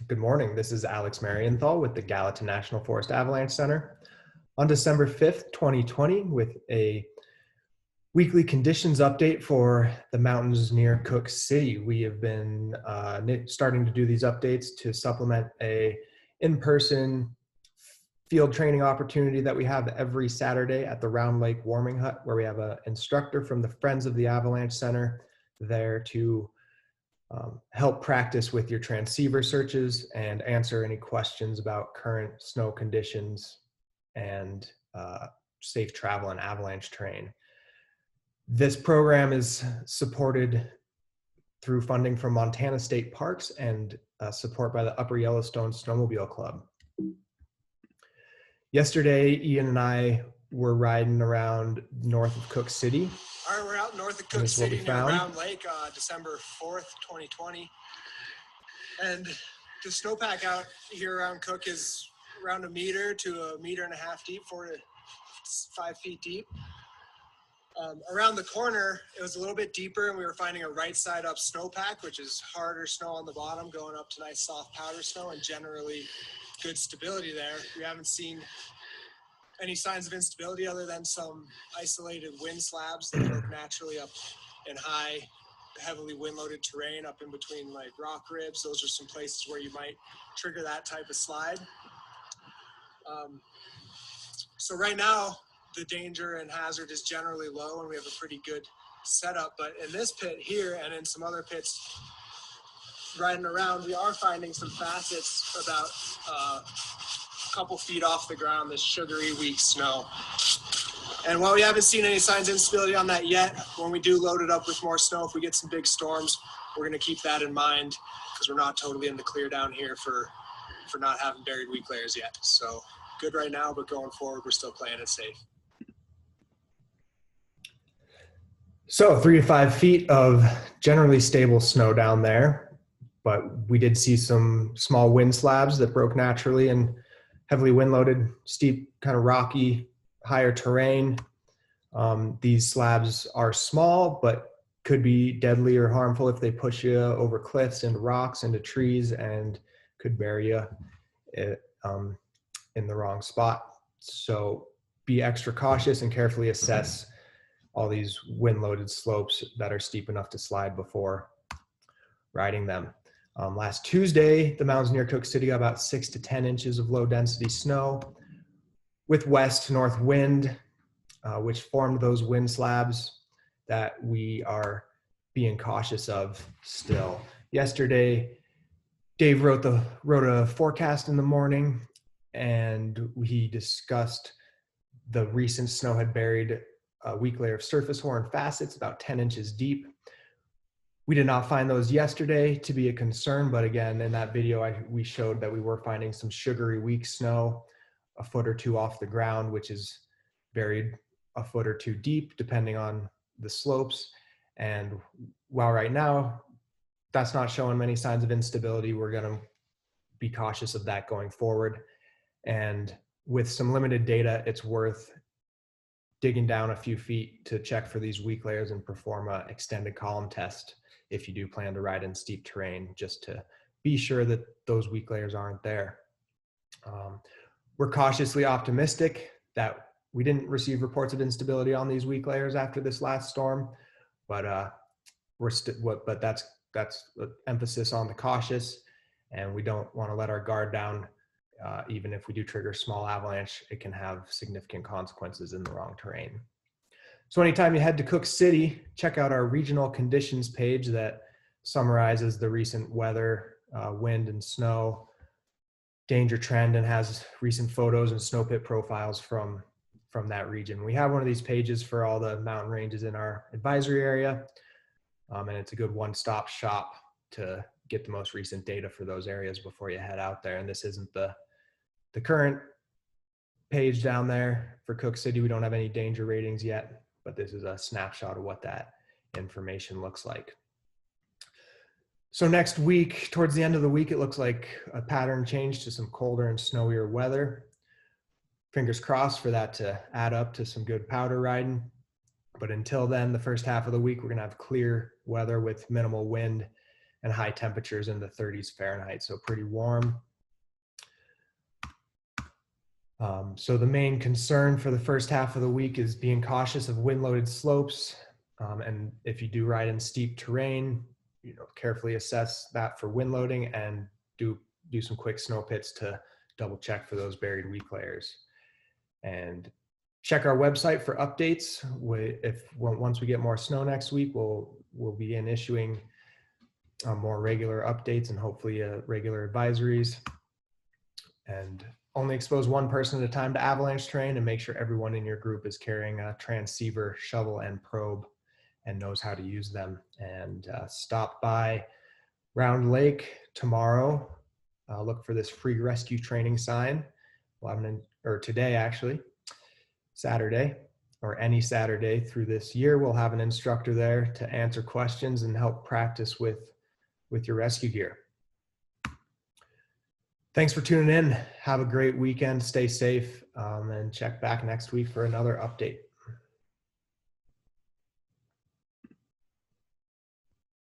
Good morning. This is Alex Marienthal with the Gallatin National Forest Avalanche Center. On December 5th, 2020, with a weekly conditions update for the mountains near Cooke City. We have been starting to do these updates to supplement a in-person field training opportunity that we have every Saturday at the Round Lake Warming Hut, where we have an instructor from the Friends of the Avalanche Center there to help practice with your transceiver searches and answer any questions about current snow conditions and safe travel in avalanche terrain. This program is supported through funding from Montana State Parks and support by the Upper Yellowstone Snowmobile Club. Yesterday, Ian and I were riding around north of Cooke City. All right, we're out north of Cooke City near Round Lake, December 4th, 2020. And the snowpack out here around Cooke is around 1 meter to 1.5 meters deep, 4 to 5 feet deep. Around the corner, it was a little bit deeper, and we were finding a right side up snowpack, which is harder snow on the bottom, going up to nice soft powder snow and generally good stability there. We haven't seen any signs of instability other than some isolated wind slabs that broke naturally up in high, heavily wind-loaded terrain up in between like rock ribs. Those are some places where you might trigger that type of slide. So right now, the danger and hazard is generally low, and we have a pretty good setup. But in this pit here and in some other pits riding around, we are finding some facets about a couple feet off the ground, this sugary, weak snow. And while we haven't seen any signs of instability on that yet, when we do load it up with more snow, if we get some big storms, we're going to keep that in mind, because we're not totally in the clear down here for not having buried weak layers yet. So good right now, but going forward, we're still playing it safe. So 3 to 5 feet of generally stable snow down there, but we did see some small wind slabs that broke naturally and heavily wind-loaded, steep, kind of rocky, higher terrain. These slabs are small, but could be deadly or harmful if they push you over cliffs, into rocks, into trees, and could bury you in the wrong spot. So be extra cautious and carefully assess all these wind-loaded slopes that are steep enough to slide before riding them. Last Tuesday, the mountains near Cooke City got about 6 to 10 inches of low-density snow with west-north wind, which formed those wind slabs that we are being cautious of still. Yesterday, Dave wrote a forecast in the morning, and he discussed the recent snow had buried a weak layer of surface horn facets about 10 inches deep. We did not find those yesterday to be a concern, but again, in that video, we showed that we were finding some sugary weak snow 1 foot or 2 off the ground, which is buried 1 foot or 2 deep, depending on the slopes. And while right now, that's not showing many signs of instability, we're gonna be cautious of that going forward. And with some limited data, it's worth digging down a few feet to check for these weak layers and perform an extended column test if you do plan to ride in steep terrain, just to be sure that those weak layers aren't there. We're cautiously optimistic that we didn't receive reports of instability on these weak layers after this last storm, but that's emphasis on the cautious, and we don't want to let our guard down. Even if we do trigger small avalanche, it can have significant consequences in the wrong terrain. So anytime you head to Cooke City, check out our regional conditions page that summarizes the recent weather, wind and snow, danger trend, and has recent photos and snow pit profiles from that region. We have one of these pages for all the mountain ranges in our advisory area, and it's a good one-stop shop to get the most recent data for those areas before you head out there. And this isn't the current page down there for Cooke City. We don't have any danger ratings yet, but this is a snapshot of what that information looks like. So next week, towards the end of the week, it looks like a pattern change to some colder and snowier weather. Fingers crossed for that to add up to some good powder riding. But until then, the first half of the week, we're gonna have clear weather with minimal wind and high temperatures in the 30s Fahrenheit, so pretty warm. So the main concern for the first half of the week is being cautious of wind-loaded slopes. And if you do ride in steep terrain, carefully assess that for wind loading and do some quick snow pits to double check for those buried weak layers. And check our website for updates. Once we get more snow next week, we'll begin issuing more regular updates and hopefully regular advisories. And only expose one person at a time to avalanche terrain, and make sure everyone in your group is carrying a transceiver, shovel, and probe and knows how to use them. And stop by Round Lake tomorrow. Look for this free rescue training sign. We'll have or today actually, Saturday, or any Saturday through this year, we'll have an instructor there to answer questions and help practice with your rescue gear. Thanks for tuning in. Have a great weekend. Stay safe, and check back next week for another update.